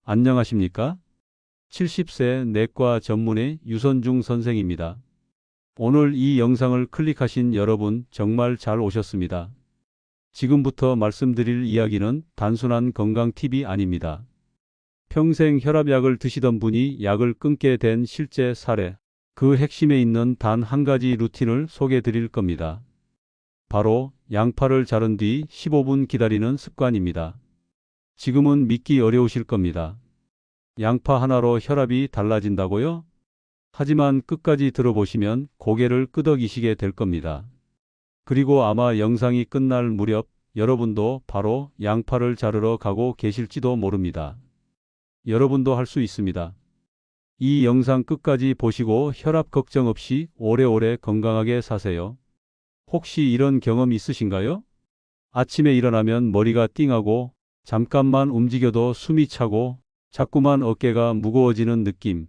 안녕하십니까? 70세 내과 전문의 유선중 선생입니다. 오늘 이 영상을 클릭하신 여러분 정말 잘 오셨습니다. 지금부터 말씀드릴 이야기는 단순한 건강 팁이 아닙니다. 평생 혈압약을 드시던 분이 약을 끊게 된 실제 사례, 그 핵심에 있는 단 한 가지 루틴을 소개해 드릴 겁니다. 바로 양파를 자른 뒤 15분 기다리는 습관입니다. 지금은 믿기 어려우실 겁니다. 양파 하나로 혈압이 달라진다고요? 하지만 끝까지 들어보시면 고개를 끄덕이시게 될 겁니다. 그리고 아마 영상이 끝날 무렵 여러분도 바로 양파를 자르러 가고 계실지도 모릅니다. 여러분도 할 수 있습니다. 이 영상 끝까지 보시고 혈압 걱정 없이 오래오래 건강하게 사세요. 혹시 이런 경험 있으신가요? 아침에 일어나면 머리가 띵하고 잠깐만 움직여도 숨이 차고 자꾸만 어깨가 무거워지는 느낌.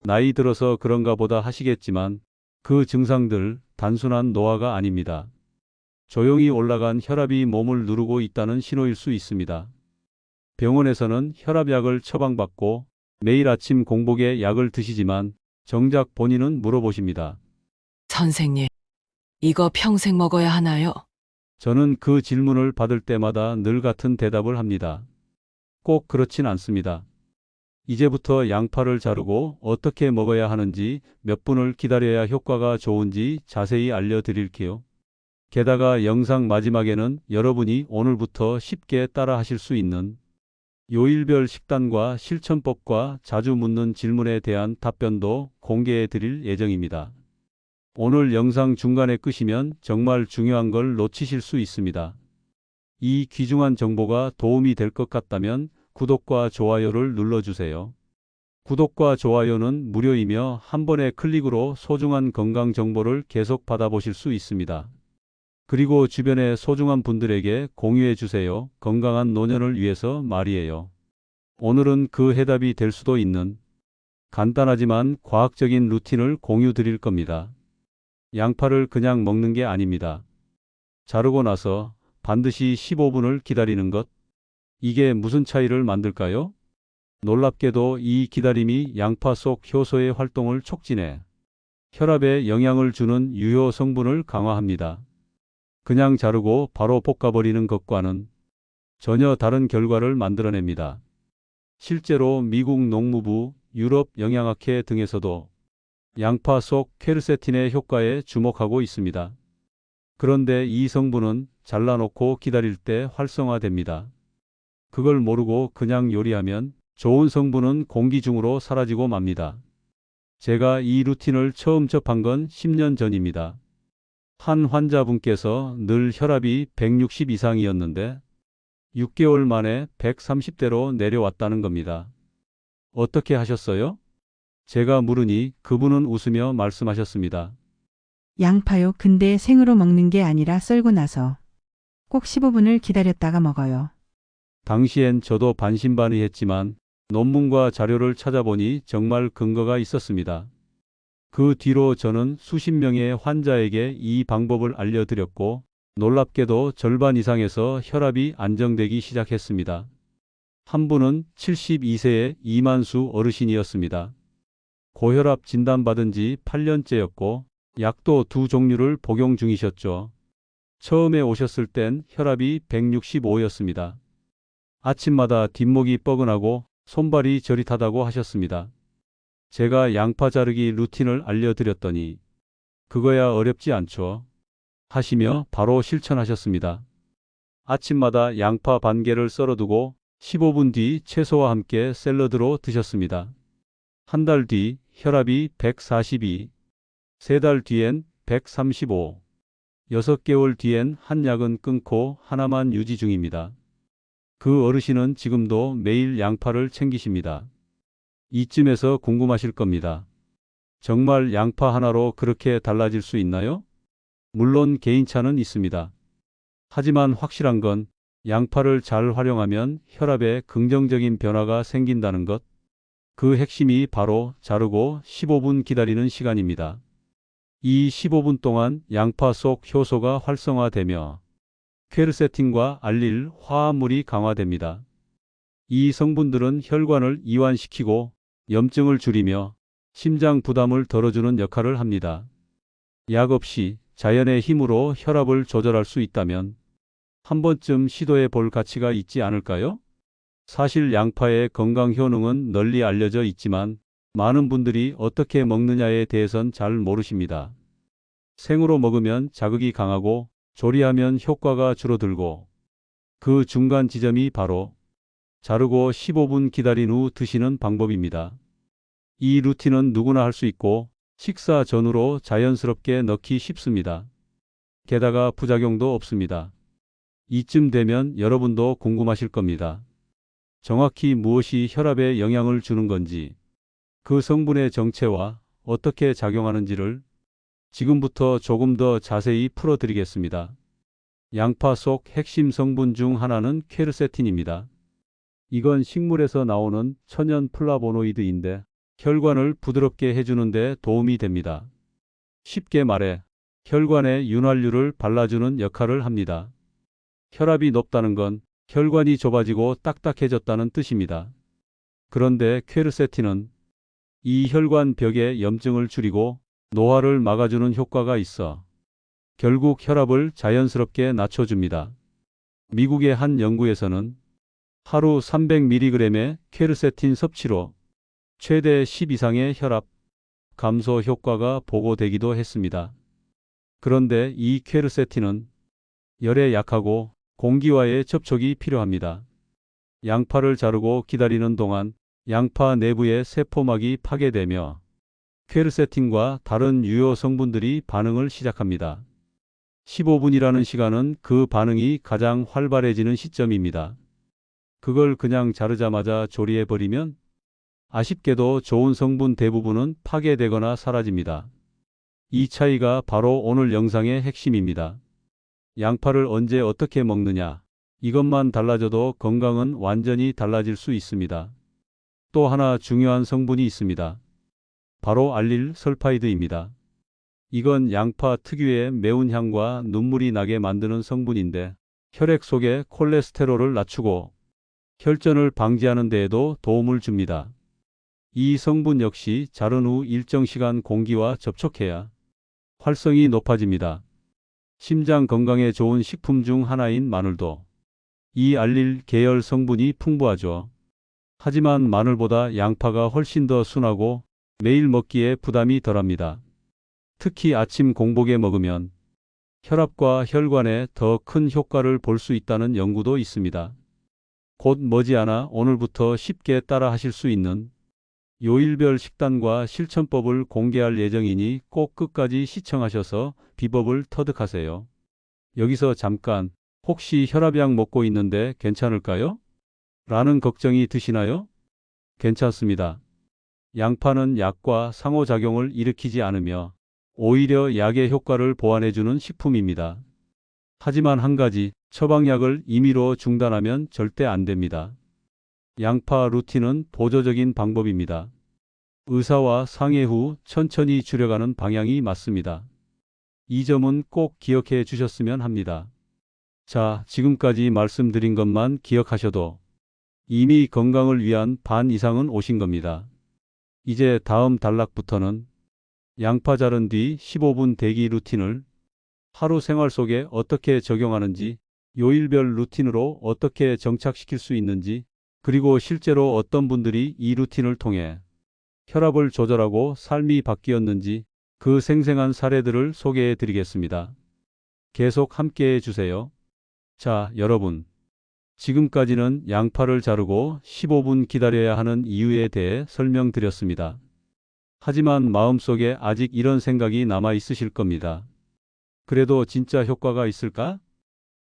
나이 들어서 그런가 보다 하시겠지만 그 증상들 단순한 노화가 아닙니다. 조용히 올라간 혈압이 몸을 누르고 있다는 신호일 수 있습니다. 병원에서는 혈압약을 처방받고 매일 아침 공복에 약을 드시지만 정작 본인은 물어보십니다. 선생님, 이거 평생 먹어야 하나요? 저는 그 질문을 받을 때마다 늘 같은 대답을 합니다. 꼭 그렇진 않습니다. 이제부터 양파를 자르고 어떻게 먹어야 하는지, 몇 분을 기다려야 효과가 좋은지 자세히 알려드릴게요. 게다가 영상 마지막에는 여러분이 오늘부터 쉽게 따라 하실 수 있는 요일별 식단과 실천법과 자주 묻는 질문에 대한 답변도 공개해 드릴 예정입니다. 오늘 영상 중간에 끄시면 정말 중요한 걸 놓치실 수 있습니다. 이 귀중한 정보가 도움이 될 것 같다면 구독과 좋아요를 눌러주세요. 구독과 좋아요는 무료이며 한 번의 클릭으로 소중한 건강 정보를 계속 받아보실 수 있습니다. 그리고 주변의 소중한 분들에게 공유해 주세요. 건강한 노년을 위해서 말이에요. 오늘은 그 해답이 될 수도 있는 간단하지만 과학적인 루틴을 공유 드릴 겁니다. 양파를 그냥 먹는 게 아닙니다. 자르고 나서 반드시 15분을 기다리는 것. 이게 무슨 차이를 만들까요? 놀랍게도 이 기다림이 양파 속 효소의 활동을 촉진해 혈압에 영향을 주는 유효 성분을 강화합니다. 그냥 자르고 바로 볶아버리는 것과는 전혀 다른 결과를 만들어냅니다. 실제로 미국 농무부, 유럽 영양학회 등에서도 양파 속 퀘르세틴의 효과에 주목하고 있습니다. 그런데 이 성분은 잘라놓고 기다릴 때 활성화됩니다. 그걸 모르고 그냥 요리하면 좋은 성분은 공기 중으로 사라지고 맙니다. 제가 이 루틴을 처음 접한 건 10년 전입니다. 한 환자분께서 늘 혈압이 160 이상이었는데 6개월 만에 130대로 내려왔다는 겁니다. 어떻게 하셨어요? 제가 물으니 그분은 웃으며 말씀하셨습니다. 양파요. 근데 생으로 먹는 게 아니라 썰고 나서 꼭 15분을 기다렸다가 먹어요. 당시엔 저도 반신반의했지만 논문과 자료를 찾아보니 정말 근거가 있었습니다. 그 뒤로 저는 수십 명의 환자에게 이 방법을 알려드렸고 놀랍게도 절반 이상에서 혈압이 안정되기 시작했습니다. 한 분은 72세의 이만수 어르신이었습니다. 고혈압 진단받은 지 8년째였고 약도 두 종류를 복용 중이셨죠. 처음에 오셨을 땐 혈압이 165였습니다. 아침마다 뒷목이 뻐근하고 손발이 저릿하다고 하셨습니다. 제가 양파 자르기 루틴을 알려드렸더니 그거야 어렵지 않죠 하시며 바로 실천하셨습니다. 아침마다 양파 반 개를 썰어두고 15분 뒤 채소와 함께 샐러드로 드셨습니다. 한 달 뒤 혈압이 142, 세 달 뒤엔 135, 6개월 뒤엔 한 약은 끊고 하나만 유지 중입니다. 그 어르신은 지금도 매일 양파를 챙기십니다. 이쯤에서 궁금하실 겁니다. 정말 양파 하나로 그렇게 달라질 수 있나요? 물론 개인차는 있습니다. 하지만 확실한 건 양파를 잘 활용하면 혈압에 긍정적인 변화가 생긴다는 것. 그 핵심이 바로 자르고 15분 기다리는 시간입니다. 이 15분 동안 양파 속 효소가 활성화되며 퀘르세틴과 알릴 화합물이 강화됩니다. 이 성분들은 혈관을 이완시키고 염증을 줄이며 심장 부담을 덜어주는 역할을 합니다. 약 없이 자연의 힘으로 혈압을 조절할 수 있다면 한 번쯤 시도해 볼 가치가 있지 않을까요? 사실 양파의 건강 효능은 널리 알려져 있지만 많은 분들이 어떻게 먹느냐에 대해선 잘 모르십니다. 생으로 먹으면 자극이 강하고 조리하면 효과가 줄어들고 그 중간 지점이 바로 자르고 15분 기다린 후 드시는 방법입니다. 이 루틴은 누구나 할 수 있고 식사 전후로 자연스럽게 넣기 쉽습니다. 게다가 부작용도 없습니다. 이쯤 되면 여러분도 궁금하실 겁니다. 정확히 무엇이 혈압에 영향을 주는 건지, 그 성분의 정체와 어떻게 작용하는지를 지금부터 조금 더 자세히 풀어드리겠습니다. 양파 속 핵심 성분 중 하나는 퀘르세틴입니다. 이건 식물에서 나오는 천연 플라보노이드인데 혈관을 부드럽게 해주는 데 도움이 됩니다. 쉽게 말해 혈관에 윤활유를 발라주는 역할을 합니다. 혈압이 높다는 건 혈관이 좁아지고 딱딱해졌다는 뜻입니다. 그런데 퀘르세틴은 이 혈관 벽의 염증을 줄이고 노화를 막아주는 효과가 있어 결국 혈압을 자연스럽게 낮춰줍니다. 미국의 한 연구에서는 하루 300mg의 퀘르세틴 섭취로 최대 10 이상의 혈압 감소 효과가 보고되기도 했습니다. 그런데 이 퀘르세틴은 열에 약하고 공기와의 접촉이 필요합니다. 양파를 자르고 기다리는 동안 양파 내부의 세포막이 파괴되며 퀘르세틴과 다른 유효 성분들이 반응을 시작합니다. 15분이라는 시간은 그 반응이 가장 활발해지는 시점입니다. 그걸 그냥 자르자마자 조리해버리면 아쉽게도 좋은 성분 대부분은 파괴되거나 사라집니다. 이 차이가 바로 오늘 영상의 핵심입니다. 양파를 언제 어떻게 먹느냐, 이것만 달라져도 건강은 완전히 달라질 수 있습니다. 또 하나 중요한 성분이 있습니다. 바로 알릴설파이드입니다. 이건 양파 특유의 매운 향과 눈물이 나게 만드는 성분인데 혈액 속의 콜레스테롤을 낮추고 혈전을 방지하는 데에도 도움을 줍니다. 이 성분 역시 자른 후 일정 시간 공기와 접촉해야 활성이 높아집니다. 심장 건강에 좋은 식품 중 하나인 마늘도 이 알릴 계열 성분이 풍부하죠. 하지만 마늘보다 양파가 훨씬 더 순하고 매일 먹기에 부담이 덜합니다. 특히 아침 공복에 먹으면 혈압과 혈관에 더 큰 효과를 볼 수 있다는 연구도 있습니다. 곧 머지않아 오늘부터 쉽게 따라 하실 수 있는 요일별 식단과 실천법을 공개할 예정이니 꼭 끝까지 시청하셔서 비법을 터득하세요. 여기서 잠깐, 혹시 혈압약 먹고 있는데 괜찮을까요? 라는 걱정이 드시나요? 괜찮습니다. 양파는 약과 상호작용을 일으키지 않으며 오히려 약의 효과를 보완해주는 식품입니다. 하지만 한 가지, 처방약을 임의로 중단하면 절대 안 됩니다. 양파 루틴은 보조적인 방법입니다. 의사와 상의 후 천천히 줄여가는 방향이 맞습니다. 이 점은 꼭 기억해 주셨으면 합니다. 자, 지금까지 말씀드린 것만 기억하셔도 이미 건강을 위한 반 이상은 오신 겁니다. 이제 다음 단락부터는 양파 자른 뒤 15분 대기 루틴을 하루 생활 속에 어떻게 적용하는지, 요일별 루틴으로 어떻게 정착시킬 수 있는지, 그리고 실제로 어떤 분들이 이 루틴을 통해 혈압을 조절하고 삶이 바뀌었는지 그 생생한 사례들을 소개해 드리겠습니다. 계속 함께 해주세요. 자, 여러분. 지금까지는 양파를 자르고 15분 기다려야 하는 이유에 대해 설명드렸습니다. 하지만 마음속에 아직 이런 생각이 남아 있으실 겁니다. 그래도 진짜 효과가 있을까?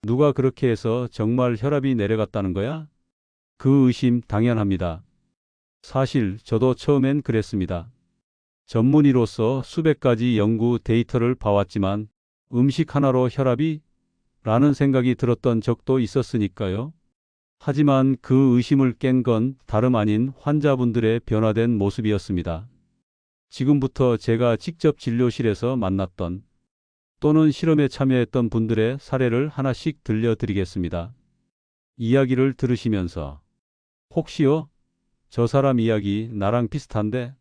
누가 그렇게 해서 정말 혈압이 내려갔다는 거야? 그 의심 당연합니다. 사실 저도 처음엔 그랬습니다. 전문의로서 수백 가지 연구 데이터를 봐왔지만 음식 하나로 혈압이? 라는 생각이 들었던 적도 있었으니까요. 하지만 그 의심을 깬 건 다름 아닌 환자분들의 변화된 모습이었습니다. 지금부터 제가 직접 진료실에서 만났던 또는 실험에 참여했던 분들의 사례를 하나씩 들려드리겠습니다. 이야기를 들으시면서 혹시요? 저 사람 이야기 나랑 비슷한데?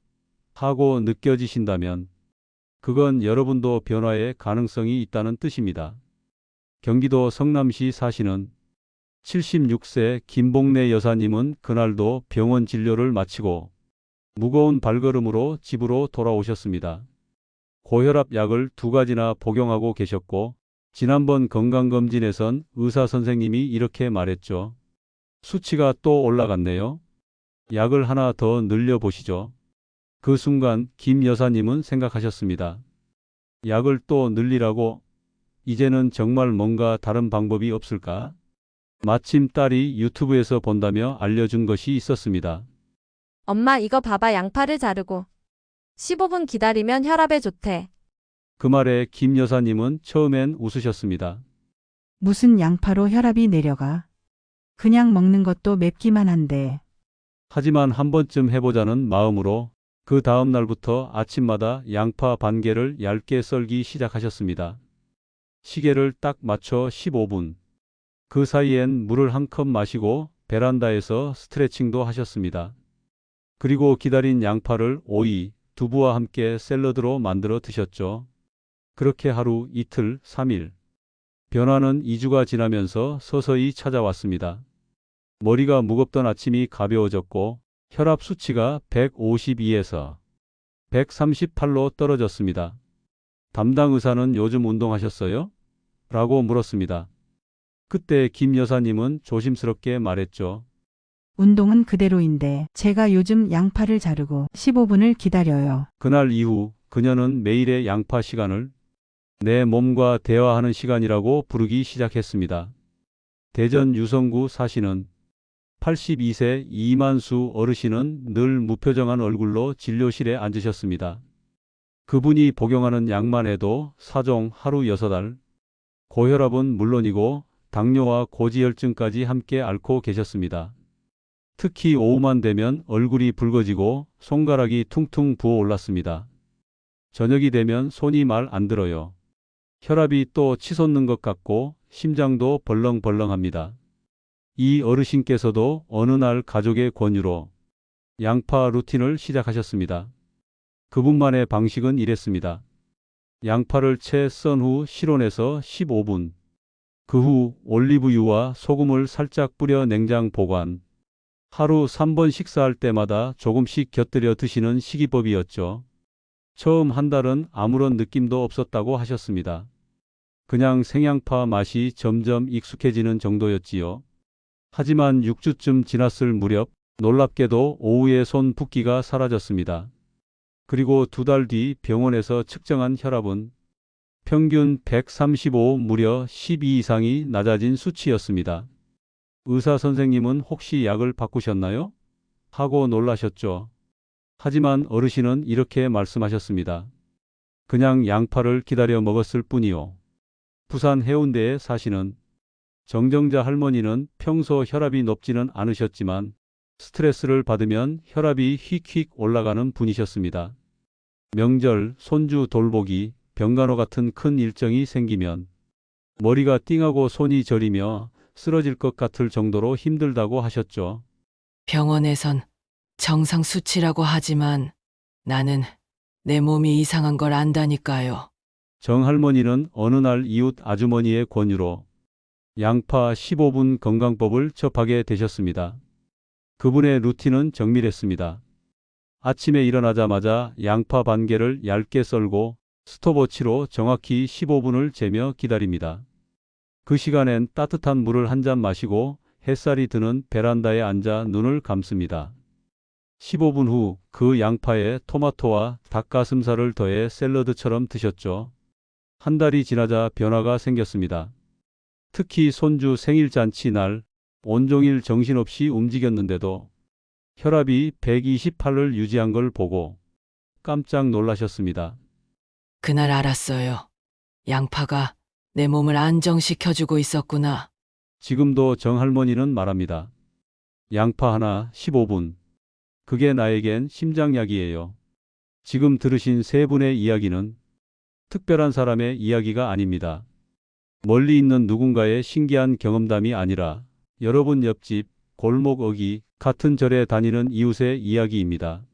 하고 느껴지신다면 그건 여러분도 변화의 가능성이 있다는 뜻입니다. 경기도 성남시 사시는 76세 김봉래 여사님은 그날도 병원 진료를 마치고 무거운 발걸음으로 집으로 돌아오셨습니다. 고혈압 약을 2가지나 복용하고 계셨고 지난번 건강검진에선 의사 선생님이 이렇게 말했죠. 수치가 또 올라갔네요. 약을 하나 더 늘려보시죠. 그 순간 김 여사님은 생각하셨습니다. 약을 또 늘리라고? 이제는 정말 뭔가 다른 방법이 없을까? 마침 딸이 유튜브에서 본다며 알려준 것이 있었습니다. 엄마 이거 봐봐 양파를 자르고 15분 기다리면 혈압에 좋대. 그 말에 김 여사님은 처음엔 웃으셨습니다. 무슨 양파로 혈압이 내려가? 그냥 먹는 것도 맵기만 한데. 하지만 한 번쯤 해보자는 마음으로 그 다음 날부터 아침마다 양파 반 개를 얇게 썰기 시작하셨습니다. 시계를 딱 맞춰 15분. 그 사이엔 물을 한 컵 마시고 베란다에서 스트레칭도 하셨습니다. 그리고 기다린 양파를 오이, 두부와 함께 샐러드로 만들어 드셨죠. 그렇게 하루, 이틀, 3일. 변화는 2주가 지나면서 서서히 찾아왔습니다. 머리가 무겁던 아침이 가벼워졌고 혈압 수치가 152에서 138로 떨어졌습니다. 담당 의사는 요즘 운동하셨어요? 라고 물었습니다. 그때 김 여사님은 조심스럽게 말했죠. 운동은 그대로인데 제가 요즘 양파를 자르고 15분을 기다려요. 그날 이후 그녀는 매일의 양파 시간을 내 몸과 대화하는 시간이라고 부르기 시작했습니다. 대전 유성구 사시는 82세 이만수 어르신은 늘 무표정한 얼굴로 진료실에 앉으셨습니다. 그분이 복용하는 약만 해도 사종 하루 6알, 고혈압은 물론이고 당뇨와 고지혈증까지 함께 앓고 계셨습니다. 특히 오후만 되면 얼굴이 붉어지고 손가락이 퉁퉁 부어 올랐습니다. 저녁이 되면 손이 말 안 들어요. 혈압이 또 치솟는 것 같고 심장도 벌렁벌렁합니다. 이 어르신께서도 어느 날 가족의 권유로 양파 루틴을 시작하셨습니다. 그분만의 방식은 이랬습니다. 양파를 채 썬 후 실온에서 15분. 그 후 올리브유와 소금을 살짝 뿌려 냉장 보관. 하루 3번 식사할 때마다 조금씩 곁들여 드시는 식이법이었죠. 처음 한 달은 아무런 느낌도 없었다고 하셨습니다. 그냥 생양파 맛이 점점 익숙해지는 정도였지요. 하지만 6주쯤 지났을 무렵 놀랍게도 오후에 손 붓기가 사라졌습니다. 그리고 2달 뒤 병원에서 측정한 혈압은 평균 135 무려 12 이상이 낮아진 수치였습니다. 의사 선생님은 혹시 약을 바꾸셨나요? 하고 놀라셨죠. 하지만 어르신은 이렇게 말씀하셨습니다. 그냥 양파를 기다려 먹었을 뿐이요. 부산 해운대에 사시는 정정자 할머니는 평소 혈압이 높지는 않으셨지만 스트레스를 받으면 혈압이 휙휙 올라가는 분이셨습니다. 명절, 손주 돌보기, 병간호 같은 큰 일정이 생기면 머리가 띵하고 손이 저리며 쓰러질 것 같을 정도로 힘들다고 하셨죠. 병원에선 정상 수치라고 하지만 나는 내 몸이 이상한 걸 안다니까요. 정 할머니는 어느 날 이웃 아주머니의 권유로 양파 15분 건강법을 접하게 되셨습니다. 그분의 루틴은 정밀했습니다. 아침에 일어나자마자 양파 반 개를 얇게 썰고 스톱워치로 정확히 15분을 재며 기다립니다. 그 시간엔 따뜻한 물을 한 잔 마시고 햇살이 드는 베란다에 앉아 눈을 감습니다. 15분 후 그 양파에 토마토와 닭가슴살을 더해 샐러드처럼 드셨죠. 한 달이 지나자 변화가 생겼습니다. 특히 손주 생일잔치 날 온종일 정신없이 움직였는데도 혈압이 128을 유지한 걸 보고 깜짝 놀라셨습니다. 그날 알았어요. 양파가 내 몸을 안정시켜주고 있었구나. 지금도 정할머니는 말합니다. 양파 하나 15분. 그게 나에겐 심장약이에요. 지금 들으신 세 분의 이야기는 특별한 사람의 이야기가 아닙니다. 멀리 있는 누군가의 신기한 경험담이 아니라 여러분 옆집, 골목 어기, 같은 절에 다니는 이웃의 이야기입니다.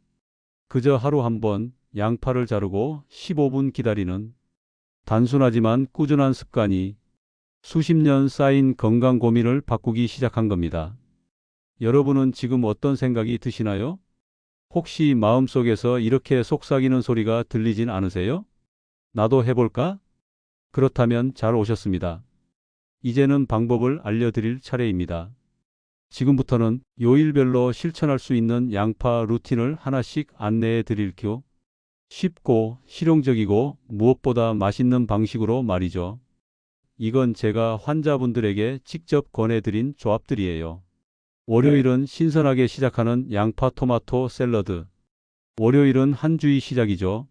그저 하루 한 번 양파를 자르고 15분 기다리는 단순하지만 꾸준한 습관이 수십 년 쌓인 건강 고민을 바꾸기 시작한 겁니다. 여러분은 지금 어떤 생각이 드시나요? 혹시 마음속에서 이렇게 속삭이는 소리가 들리진 않으세요? 나도 해볼까? 그렇다면 잘 오셨습니다. 이제는 방법을 알려드릴 차례입니다. 지금부터는 요일별로 실천할 수 있는 양파 루틴을 하나씩 안내해 드릴게요. 쉽고 실용적이고 무엇보다 맛있는 방식으로 말이죠. 이건 제가 환자분들에게 직접 권해드린 조합들이에요. 월요일은 신선하게 시작하는 양파 토마토 샐러드. 월요일은 한 주의 시작이죠.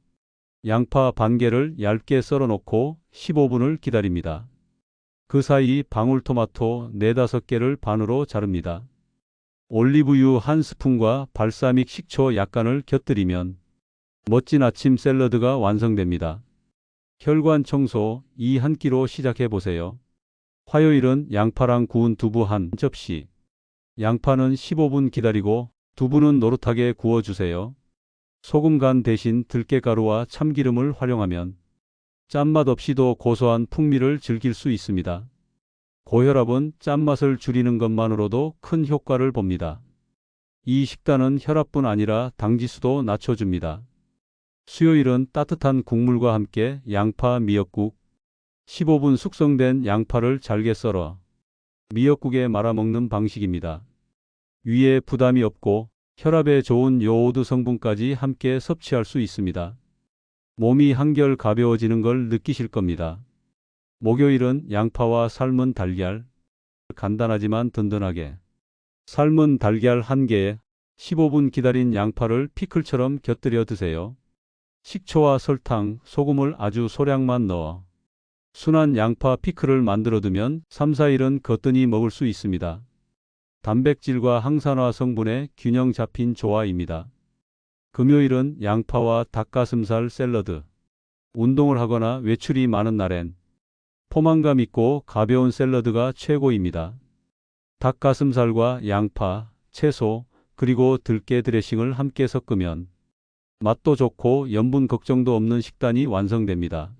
양파 반 개를 얇게 썰어 놓고 15분을 기다립니다. 그 사이 방울토마토 4-5개를 반으로 자릅니다. 올리브유 한 스푼과 발사믹 식초 약간을 곁들이면 멋진 아침 샐러드가 완성됩니다. 혈관 청소 이 한 끼로 시작해 보세요. 화요일은 양파랑 구운 두부 한 접시. 양파는 15분 기다리고 두부는 노릇하게 구워주세요. 소금 간 대신 들깨가루와 참기름을 활용하면 짠맛 없이도 고소한 풍미를 즐길 수 있습니다. 고혈압은 짠맛을 줄이는 것만으로도 큰 효과를 봅니다. 이 식단은 혈압뿐 아니라 당지수도 낮춰줍니다. 수요일은 따뜻한 국물과 함께 양파 미역국. 15분 숙성된 양파를 잘게 썰어 미역국에 말아 먹는 방식입니다. 위에 부담이 없고 혈압에 좋은 요오드 성분까지 함께 섭취할 수 있습니다. 몸이 한결 가벼워지는 걸 느끼실 겁니다. 목요일은 양파와 삶은 달걀. 간단하지만 든든하게. 삶은 달걀 1개에 15분 기다린 양파를 피클처럼 곁들여 드세요. 식초와 설탕, 소금을 아주 소량만 넣어 순한 양파 피클을 만들어 두면 3-4일은 거뜬히 먹을 수 있습니다. 단백질과 항산화 성분의 균형 잡힌 조화입니다. 금요일은 양파와 닭가슴살 샐러드. 운동을 하거나 외출이 많은 날엔 포만감 있고 가벼운 샐러드가 최고입니다. 닭가슴살과 양파, 채소, 그리고 들깨 드레싱을 함께 섞으면 맛도 좋고 염분 걱정도 없는 식단이 완성됩니다.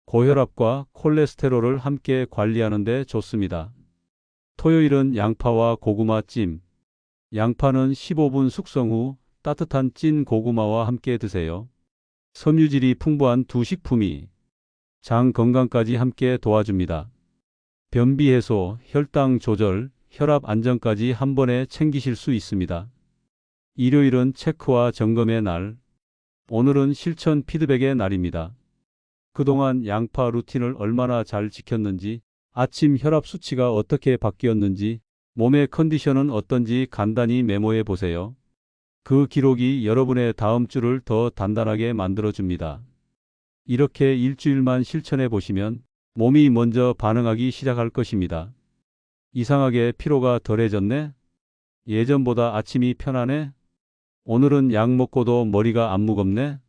고혈압과 콜레스테롤을 함께 관리하는 데 좋습니다. 토요일은 양파와 고구마 찜. 양파는 15분 숙성 후 따뜻한 찐 고구마와 함께 드세요. 섬유질이 풍부한 두 식품이 장 건강까지 함께 도와줍니다. 변비 해소, 혈당 조절, 혈압 안정까지 한 번에 챙기실 수 있습니다. 일요일은 체크와 점검의 날. 오늘은 실천 피드백의 날입니다. 그동안 양파 루틴을 얼마나 잘 지켰는지, 아침 혈압 수치가 어떻게 바뀌었는지, 몸의 컨디션은 어떤지 간단히 메모해 보세요. 그 기록이 여러분의 다음 주를 더 단단하게 만들어줍니다. 이렇게 일주일만 실천해 보시면 몸이 먼저 반응하기 시작할 것입니다. 이상하게 피로가 덜해졌네? 예전보다 아침이 편하네? 오늘은 약 먹고도 머리가 안 무겁네?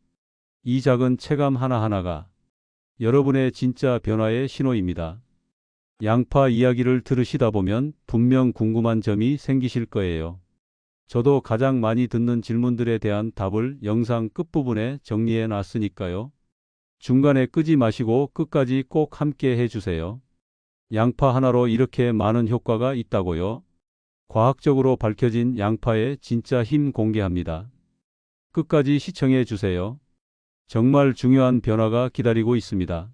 이 작은 체감 하나하나가 여러분의 진짜 변화의 신호입니다. 양파 이야기를 들으시다 보면 분명 궁금한 점이 생기실 거예요. 저도 가장 많이 듣는 질문들에 대한 답을 영상 끝부분에 정리해 놨으니까요. 중간에 끄지 마시고 끝까지 꼭 함께 해주세요. 양파 하나로 이렇게 많은 효과가 있다고요? 과학적으로 밝혀진 양파의 진짜 힘 공개합니다. 끝까지 시청해 주세요. 정말 중요한 변화가 기다리고 있습니다.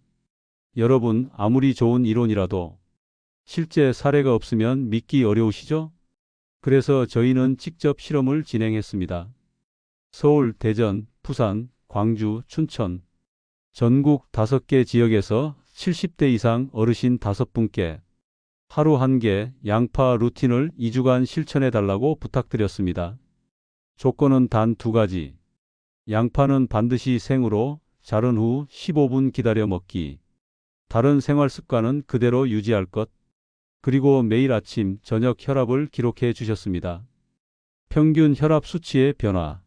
여러분, 아무리 좋은 이론이라도 실제 사례가 없으면 믿기 어려우시죠? 그래서 저희는 직접 실험을 진행했습니다. 서울, 대전, 부산, 광주, 춘천, 전국 5개 지역에서 70대 이상 어르신 5분께 하루 1개 양파 루틴을 2주간 실천해 달라고 부탁드렸습니다. 조건은 단 2가지. 양파는 반드시 생으로 자른 후 15분 기다려 먹기. 다른 생활 습관은 그대로 유지할 것. 그리고 매일 아침, 저녁 혈압을 기록해 주셨습니다. 평균 혈압 수치의 변화.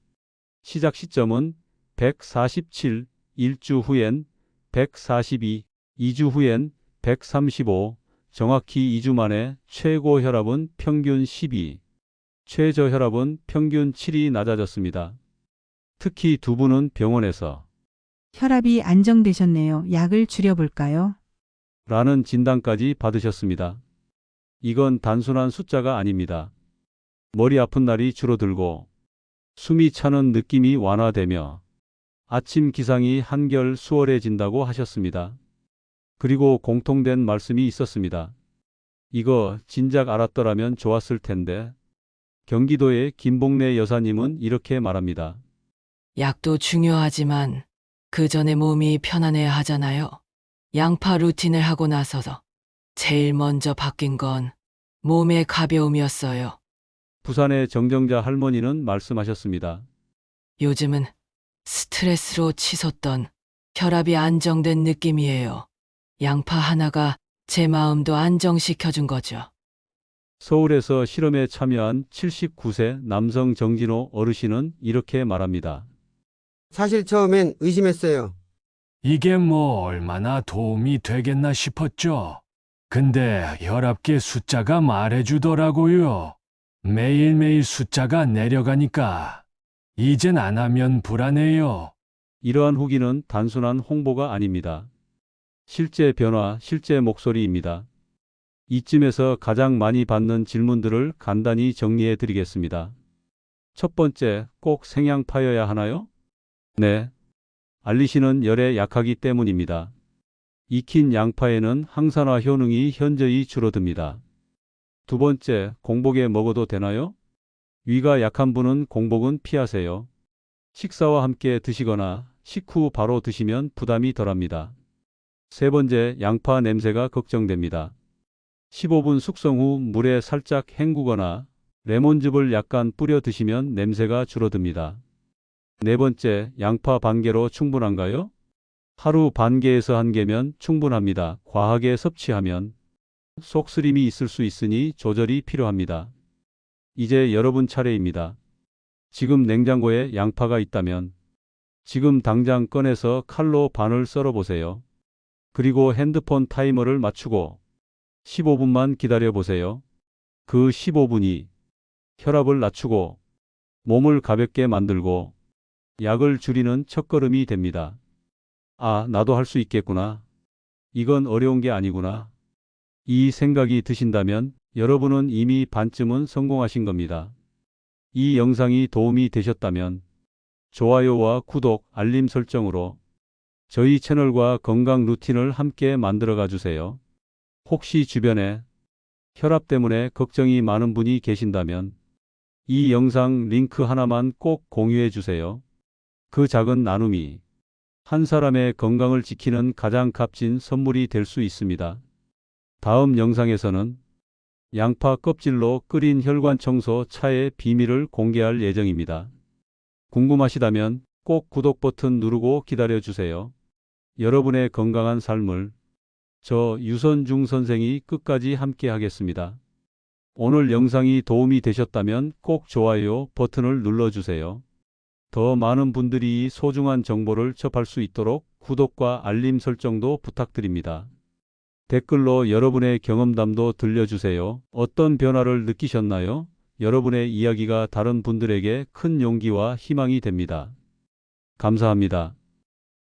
시작 시점은 147, 1주 후엔 142, 2주 후엔 135, 정확히 2주 만에 최고 혈압은 평균 12. 최저혈압은 평균 7이 낮아졌습니다. 특히 두 분은 병원에서 혈압이 안정되셨네요. 약을 줄여볼까요? 라는 진단까지 받으셨습니다. 이건 단순한 숫자가 아닙니다. 머리 아픈 날이 줄어들고 숨이 차는 느낌이 완화되며 아침 기상이 한결 수월해진다고 하셨습니다. 그리고 공통된 말씀이 있었습니다. 이거 진작 알았더라면 좋았을 텐데. 경기도의 김봉래 여사님은 이렇게 말합니다. 약도 중요하지만 그 전에 몸이 편안해야 하잖아요. 양파 루틴을 하고 나서서 제일 먼저 바뀐 건 몸의 가벼움이었어요. 부산의 정정자 할머니는 말씀하셨습니다. 요즘은 스트레스로 치솟던 혈압이 안정된 느낌이에요. 양파 하나가 제 마음도 안정시켜준 거죠. 서울에서 실험에 참여한 79세 남성 정진호 어르신은 이렇게 말합니다. 사실 처음엔 의심했어요. 이게 뭐 얼마나 도움이 되겠나 싶었죠. 근데 혈압계 숫자가 말해주더라고요. 매일매일 숫자가 내려가니까 이젠 안 하면 불안해요. 이러한 후기는 단순한 홍보가 아닙니다. 실제 변화, 실제 목소리입니다. 이쯤에서 가장 많이 받는 질문들을 간단히 정리해 드리겠습니다. 첫 번째, 꼭 생양파여야 하나요? 네. 알리신은 열에 약하기 때문입니다. 익힌 양파에는 항산화 효능이 현저히 줄어듭니다. 두 번째, 공복에 먹어도 되나요? 위가 약한 분은 공복은 피하세요. 식사와 함께 드시거나 식후 바로 드시면 부담이 덜합니다. 세 번째, 양파 냄새가 걱정됩니다. 15분 숙성 후 물에 살짝 헹구거나 레몬즙을 약간 뿌려 드시면 냄새가 줄어듭니다. 네 번째, 양파 반 개로 충분한가요? 하루 반 개에서 한 개면 충분합니다. 과하게 섭취하면 속쓰림이 있을 수 있으니 조절이 필요합니다. 이제 여러분 차례입니다. 지금 냉장고에 양파가 있다면 지금 당장 꺼내서 칼로 반을 썰어 보세요. 그리고 핸드폰 타이머를 맞추고 15분만 기다려 보세요. 그 15분이 혈압을 낮추고 몸을 가볍게 만들고 약을 줄이는 첫걸음이 됩니다. 아, 나도 할 수 있겠구나. 이건 어려운 게 아니구나. 이 생각이 드신다면 여러분은 이미 반쯤은 성공하신 겁니다. 이 영상이 도움이 되셨다면 좋아요와 구독, 알림 설정으로 저희 채널과 건강 루틴을 함께 만들어가 주세요. 혹시 주변에 혈압 때문에 걱정이 많은 분이 계신다면 이 영상 링크 하나만 꼭 공유해 주세요. 그 작은 나눔이 한 사람의 건강을 지키는 가장 값진 선물이 될 수 있습니다. 다음 영상에서는 양파 껍질로 끓인 혈관 청소 차의 비밀을 공개할 예정입니다. 궁금하시다면 꼭 구독 버튼 누르고 기다려 주세요. 여러분의 건강한 삶을 저 유선중 선생이 끝까지 함께 하겠습니다. 오늘 영상이 도움이 되셨다면 꼭 좋아요 버튼을 눌러주세요. 더 많은 분들이 이 소중한 정보를 접할 수 있도록 구독과 알림 설정도 부탁드립니다. 댓글로 여러분의 경험담도 들려주세요. 어떤 변화를 느끼셨나요? 여러분의 이야기가 다른 분들에게 큰 용기와 희망이 됩니다. 감사합니다.